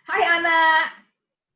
Hi, Anna.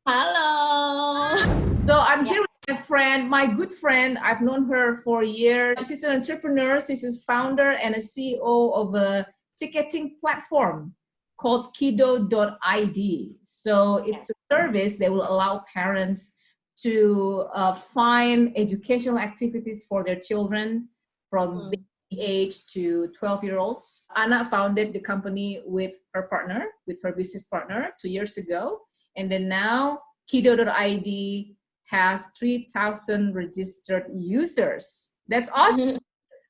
Hello. So I'm here with my friend, my good friend. I've known her for years. She's an entrepreneur. She's a founder and a CEO of a ticketing platform called Kiddo.id. So it's a service that will allow parents to find educational activities for their children from baby age to 12-year-olds. Anna founded the company with her partner, with her business partner 2 years ago. And then now Kiddo.id has 3,000 registered users. That's awesome.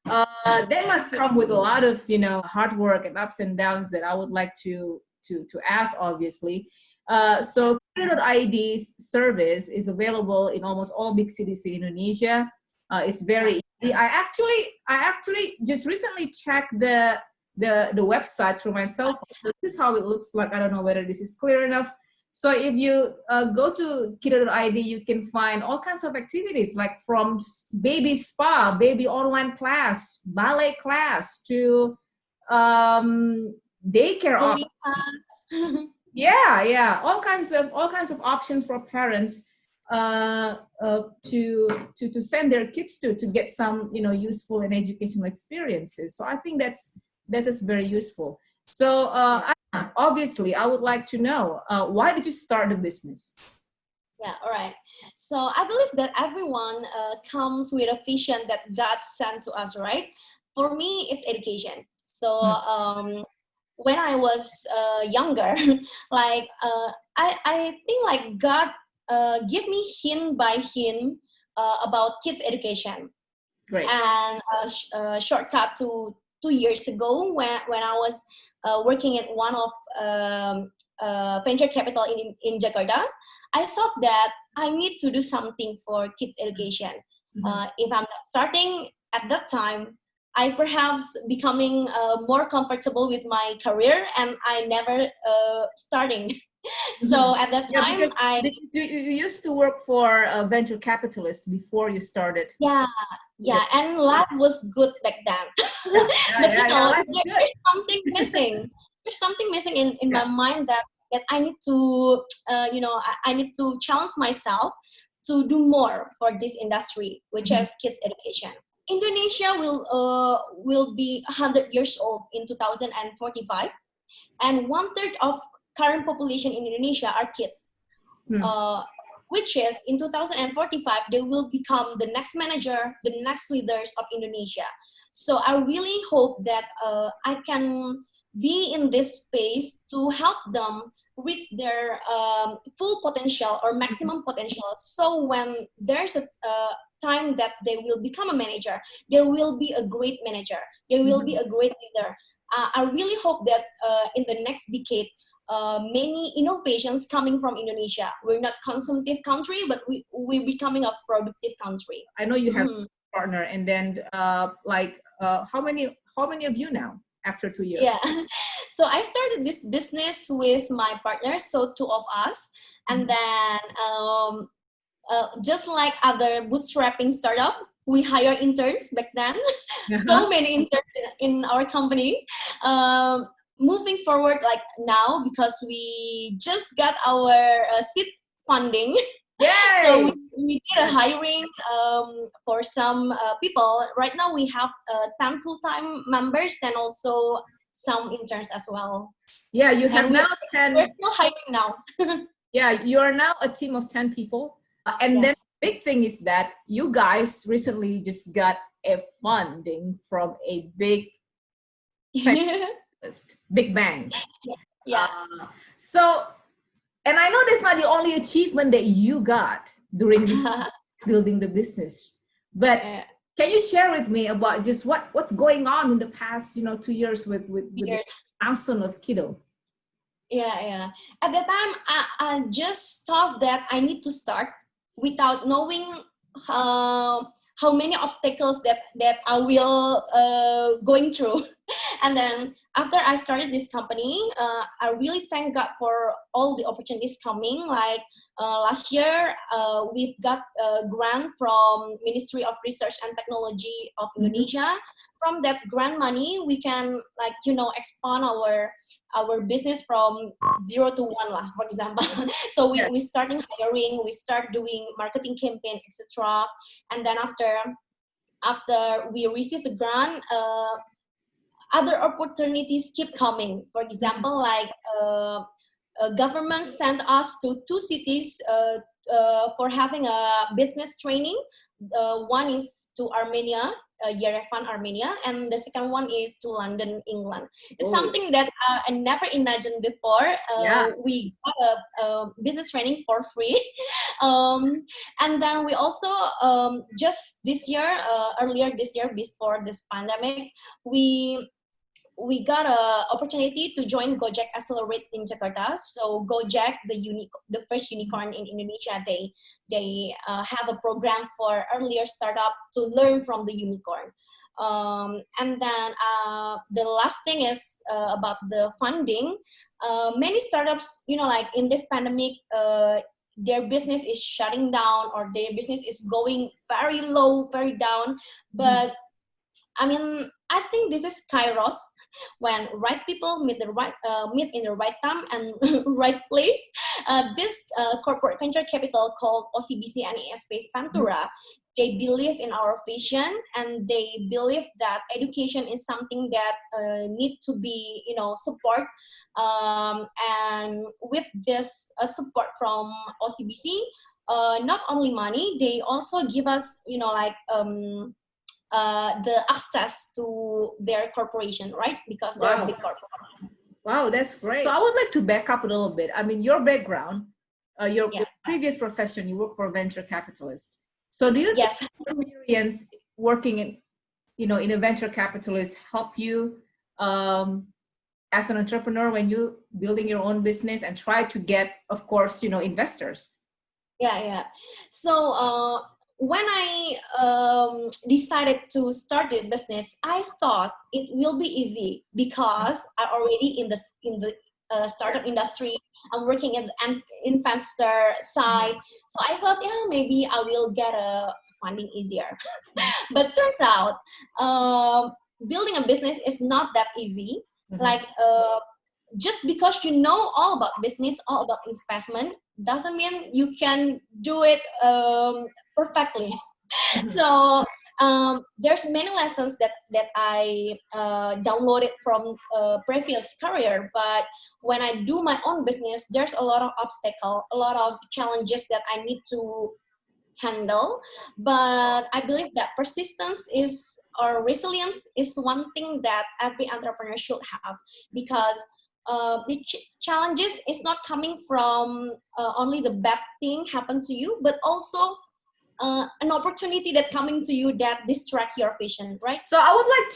That must come with a lot of, hard work and ups and downs that I would like to ask, obviously. So Kiddo.id's service is available in almost all big cities in Indonesia. It's very easy. I actually just recently checked the website through my cell phone. So this is how it looks like. I don't know whether this is clear enough. So if you go to Kiddo.id, you can find all kinds of activities, like from baby spa, baby online class, ballet class, to daycare options. Yeah, all kinds of options for parents to send their kids to get some useful and educational experiences. So I think that's just very useful. So obviously, I would like to know, why did you start the business? Yeah, all right. So I believe that everyone comes with a vision that God sent to us, right? For me, it's education. So when I was younger, like I think like God give me hint by hint about kids education. Great. And a shortcut to 2 years ago when I was working at one of venture capital in Jakarta, I thought that I need to do something for kids education. If I'm not starting at that time, I perhaps becoming more comfortable with my career, and I never starting. So at that time, you used to work for a venture capitalist before you started. Yeah, and life was good back then. But there's something missing. There's something missing in my mind that I need to, I need to challenge myself to do more for this industry, which is kids education. Indonesia will be 100 years old in 2045, and 1/3 of current population in Indonesia are kids. Which is in 2045, they will become the next manager, the next leaders of Indonesia. So I really hope that I can be in this space to help them reach their full potential or maximum potential. So when there's a time that they will become a manager, they will be a great manager. They will be a great leader. I really hope that in the next decade, many innovations coming from Indonesia. We're not consumptive country, but we're becoming a productive country. I know you have a partner, and then how many of you now after 2 years? Yeah, so I started this business with my partner, so 2 of us, and then just like other bootstrapping startup, we hire interns back then. So many interns in our company. Moving forward, like now, because we just got our seed funding, so we did a hiring for some people. Right now, we have 10 full-time members and also some interns as well. Yeah, you have now 10. We're still hiring now. Yeah, you are now a team of 10 people. And then the big thing is that you guys recently just got a funding from a big Big Bang. So, and I know that's not the only achievement that you got during this building the business, but can you share with me about just what's going on in the past 2 years with the expansion of Kiddo? Yeah. At that time, I just thought that I need to start without knowing how many obstacles that I will going through. And then after I started this company, I really thank God for all the opportunities coming. Like last year, we've got a grant from Ministry of Research and Technology of Indonesia. From that grant money, we can expand our business from 0 to 1 lah, for example. So we starting hiring, we start doing marketing campaign, etc. And then after we receive the grant, other opportunities keep coming. For example, government sent us to 2 cities for having a business training. One is to Armenia, Yerevan, Armenia, and the second one is to London, England. It's something that I never imagined before. We got a business training for free. And then we also, just this year, earlier this year, before this pandemic, we got an opportunity to join GOJEK Xcelerate in Jakarta. So GOJEK, the first unicorn in Indonesia, they have a program for earlier startup to learn from the unicorn. And then the last thing is about the funding. Many startups, in this pandemic, their business is shutting down or their business is going very low, very down. But I think this is Kairos, when right people meet in the right time and right place. This corporate venture capital called OCBC NISP Ventura, they believe in our vision, and they believe that education is something that need to be support. And with this support from OCBC, not only money, they also give us the access to their corporation, right? Because they're a big corporation. Wow, that's great. So I would like to back up a little bit. Your background, your previous profession, you work for a venture capitalist. So do you think experience working in a venture capitalist help you as an entrepreneur when you building your own business and try to get, of course, investors? Yeah. So when I decided to start the business, I thought it will be easy because I'm already in the startup industry. I'm working at the investor side, so I thought, maybe I will get a funding easier. But turns out, building a business is not that easy. Just because you know all about business, all about investment, doesn't mean you can do it perfectly. So there's many lessons that I downloaded from previous career, but when I do my own business, there's a lot of obstacles, a lot of challenges that I need to handle. But I believe that persistence or resilience is one thing that every entrepreneur should have, because the challenges is not coming from only the bad thing happen to you, but also an opportunity that coming to you that distract your vision, right? So I would like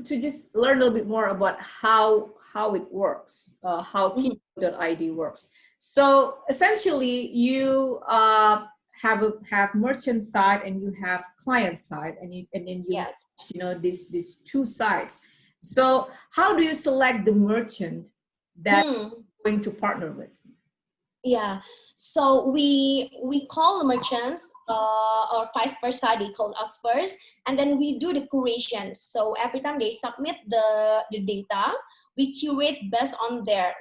to just learn a little bit more about how it works, how Kiddo.id works. So essentially, you have merchant side and you have client side, and then you these 2 sides. So how do you select the merchant that you're going to partner with? Yeah, so we call the merchants, or vice versa, they call us first, and then we do the curation. So every time they submit the data, we curate based on their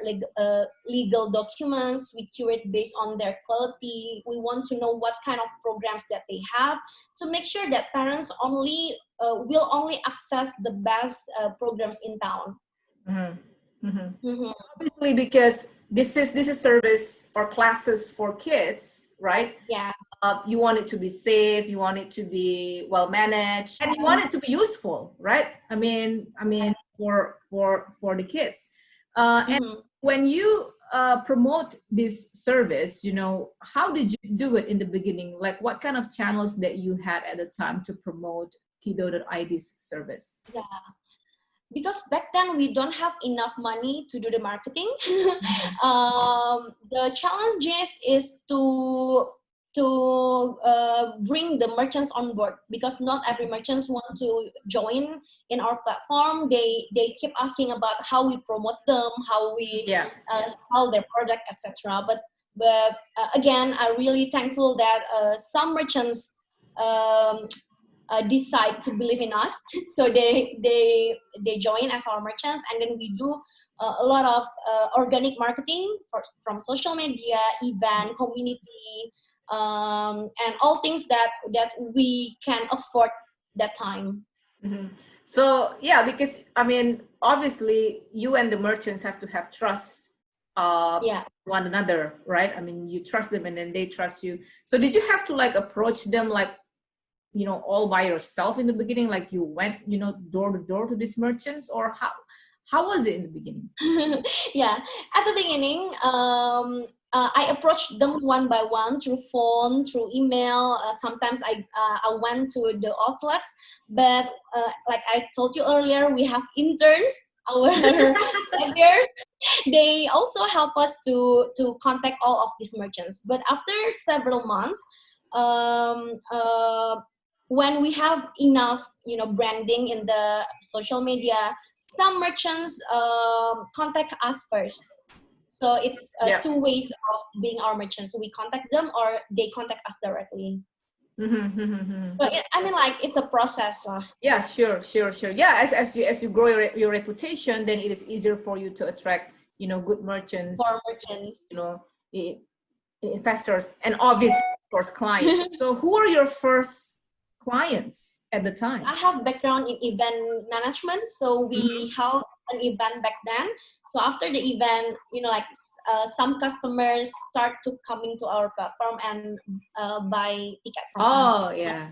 legal documents, we curate based on their quality. We want to know what kind of programs that they have to make sure that parents will only access the best programs in town. Obviously, because this is service or classes for kids, right? Yeah. You want it to be safe, you want it to be well managed, and you want it to be useful, right? I mean for the kids. And when you promote this service, how did you do it in the beginning? Like, what kind of channels that you had at the time to promote Kiddo.id's service? Yeah. Because back then we don't have enough money to do the marketing. The challenges is to bring the merchants on board, because not every merchants want to join in our platform. They keep asking about how we promote them, how we sell their product, etc. But again, I'm really thankful that some merchants decide to believe in us, so they join as our merchants, and then we do a lot of organic marketing from social media, event, community, and all things that we can afford that time. Mm-hmm. So yeah, because I mean, obviously, you and the merchants have to have trust one another, right? I mean, you trust them, and then they trust you. So did you have to like approach them like, you know, all by yourself in the beginning? Like you went, you know, door to door to these merchants, or how was it in the beginning? Yeah, at the beginning, I approached them one by one through phone, through email. Sometimes I went to the outlets, but like I told you earlier, we have interns, our saviors. They also help us to contact all of these merchants. But after several months, when we have enough, you know, branding in the social media, some merchants contact us first. So it's two ways of being our merchants. So we contact them, or they contact us directly. So I mean, like, it's a process lah. Yeah, sure. Yeah, as you grow your reputation, then it is easier for you to attract, you know, good merchants, you know, investors, and obviously, of course, clients. So who are your first clients at the time? I have background in event management, so we held an event back then. So after the event, you know, like some customers start to coming to our platform and buy ticket from us. Oh yeah.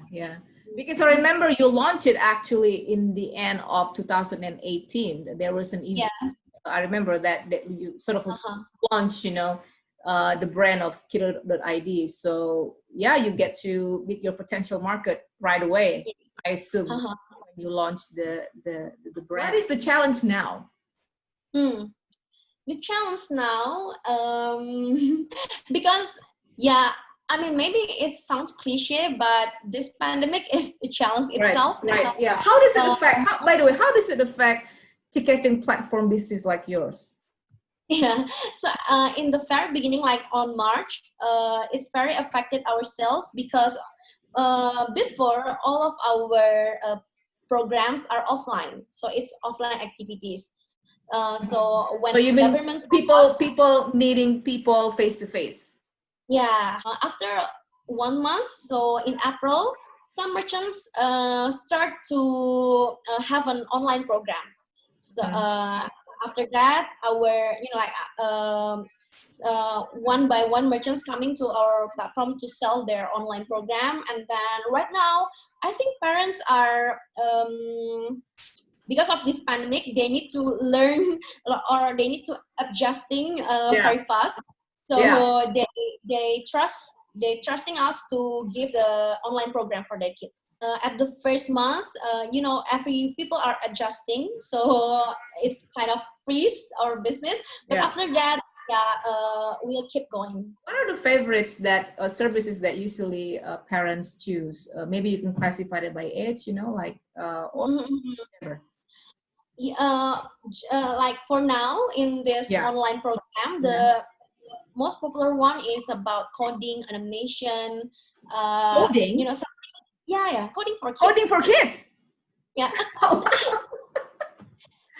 Because I remember you launched it actually in the end of 2018. There was an event. Yeah. I remember that you sort of launched, you know, the brand of Kiddo.id. So yeah, you get to meet your potential market right away. I assume when you launch the brand. What is the challenge now? The challenge now, because I mean, maybe it sounds cliche, but this pandemic is the challenge itself. Right. Yeah. How does it affect? By the way, how does it affect ticketing platform business like yours? Yeah, so in the very beginning, like on March, it very affected our sales, because before, all of our programs are offline, so it's offline activities. So when you mean government people meeting people face to face? Yeah, after 1 month, so in April, some merchants start to have an online program. So after that, our, you know, like one by one merchants coming to our platform to sell their online program. And then right now, I think parents are because of this pandemic, they need to learn, or they need to adjusting very fast. So they trusting us to give the online program for their kids. At the first month, you know, every people are adjusting, so it's kind of freeze our business. But after that, we'll keep going. What are the favorites that services that usually parents choose? Maybe you can classify it by age, you know, like whatever. Like for now in this online program, the most popular one is about coding, animation, coding. You know, something. Coding for kids. Coding for kids. Yeah.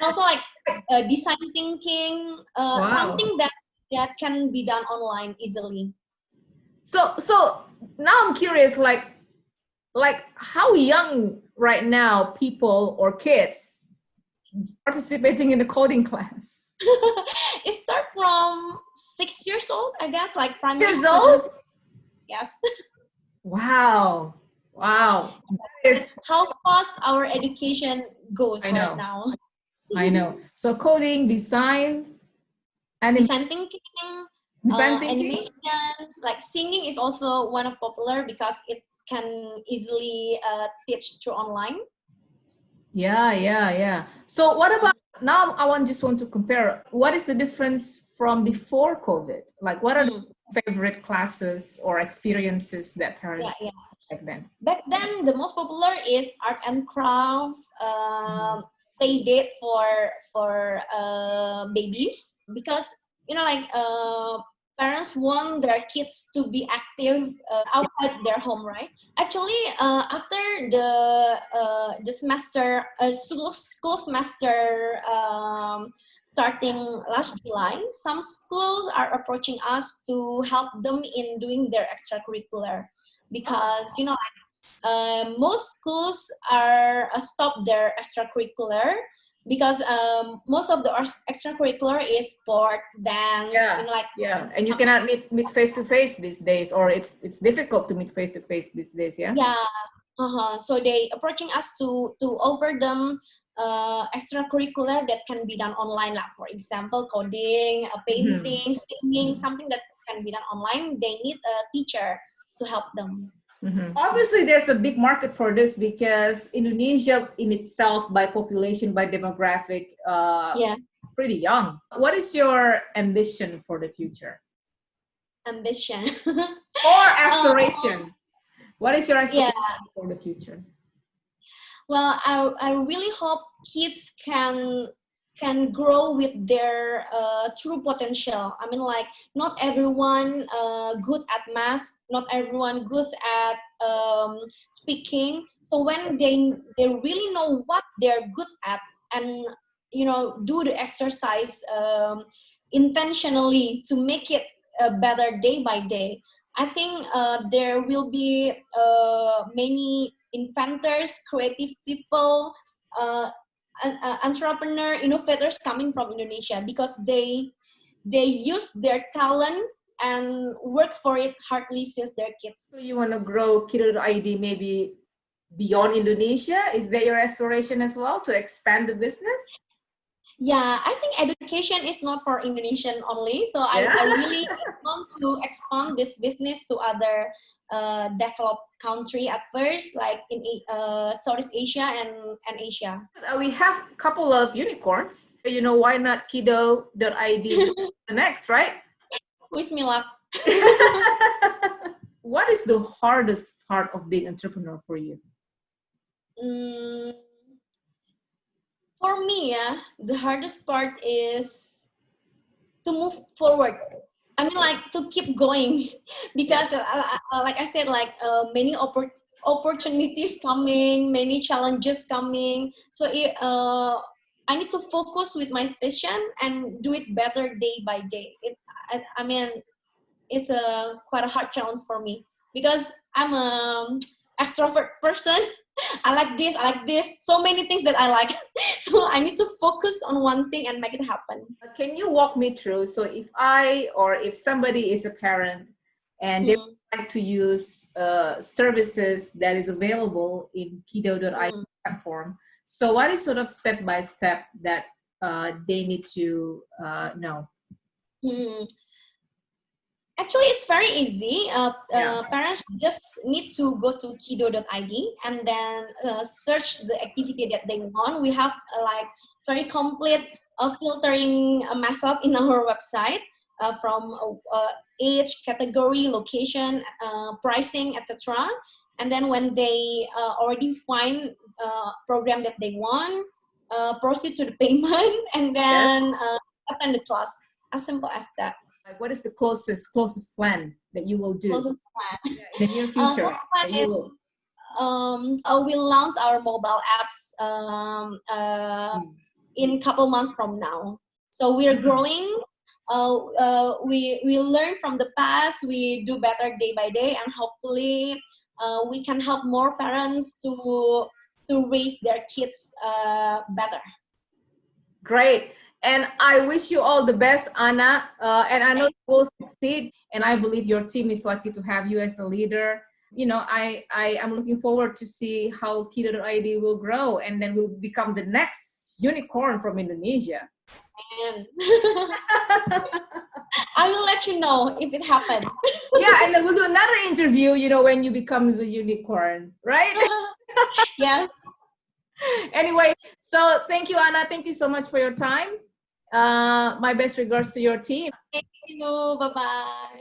Also like design thinking, something that can be done online easily. So now I'm curious, like how young right now people or kids participating in the coding class? It starts from 6 years old, I guess, like primary 6 years old. Yes. Wow. How fast our education goes right now. I know. So coding, design thinking, animation, like singing is also one of popular because it can easily teach through online. Yeah. So what about now? I just want to compare. What is the difference from before COVID? Like, what are the favorite classes or experiences that parents back then? Back then, the most popular is art and craft, play date for babies, because like parents want their kids to be active outside their home, right? Actually, after the semester, school semester starting last July, some schools are approaching us to help them in doing their extracurricular, because most schools are stop their extracurricular, because most of the extracurricular is sport, dance, and you cannot meet face to face these days, or it's difficult to meet face to face these days. So they approaching us to offer them extracurricular that can be done online, like for example coding, painting, singing, something that can be done online. They need a teacher to help them. Obviously, there's a big market for this, because Indonesia in itself, by population, by demographic, pretty young. What is your ambition for the future? Ambition or aspiration? What is your aspiration for the future? Well, I really hope kids can grow with their true potential. I mean, like, not everyone good at math, not everyone good at speaking. So when they really know what they're good at, and do the exercise intentionally to make it better day by day, I think there will be many inventors, creative people, entrepreneur, innovators coming from Indonesia, because they use their talent and work for it hardly since they're kids. So you want to grow Kiddo.id maybe beyond Indonesia? Is that your aspiration as well, to expand the business? Yeah, I think education is not for Indonesian only. So I really want to expand this business to other developed country at first, like in Southeast Asia and Asia. We have a couple of unicorns. Why not Kiddo.id the next, right? Wish me luck. What is the hardest part of being an entrepreneur for you? For me, the hardest part is to move forward. I mean, like, to keep going, because like I said, like many opportunities coming, many challenges coming. So I need to focus with my vision and do it better day by day. I mean, it's quite a hard challenge for me, because I'm an extrovert person. I like this, so many things that I like. So I need to focus on one thing and make it happen. Can you walk me through? So if if somebody is a parent and they would like to use services that is available in Kiddo.id platform, so what is sort of step by step that they need to know? Actually, it's very easy. Parents just need to go to Kiddo.id and then search the activity that they want. We have like very complete filtering method in our website, from age, category, location, pricing, etc. And then when they already find program that they want, proceed to the payment, and then attend the class. As simple as that. Like, what is the closest plan that you will do? Closest plan. In the near future. We'll launch our mobile apps in a couple months from now. So we're growing. We learn from the past. We do better day by day, and hopefully we can help more parents to raise their kids better. Great. And I wish you all the best, Anna. And I know you will succeed. And I believe your team is lucky to have you as a leader. I am looking forward to see how Kiddo.id will grow, and then will become the next unicorn from Indonesia. I will let you know if it happens. Yeah, and then we'll do another interview, when you become a unicorn, right? Yeah. Anyway, so thank you, Anna. Thank you so much for your time. My best regards to your team. Thank you. Bye-bye.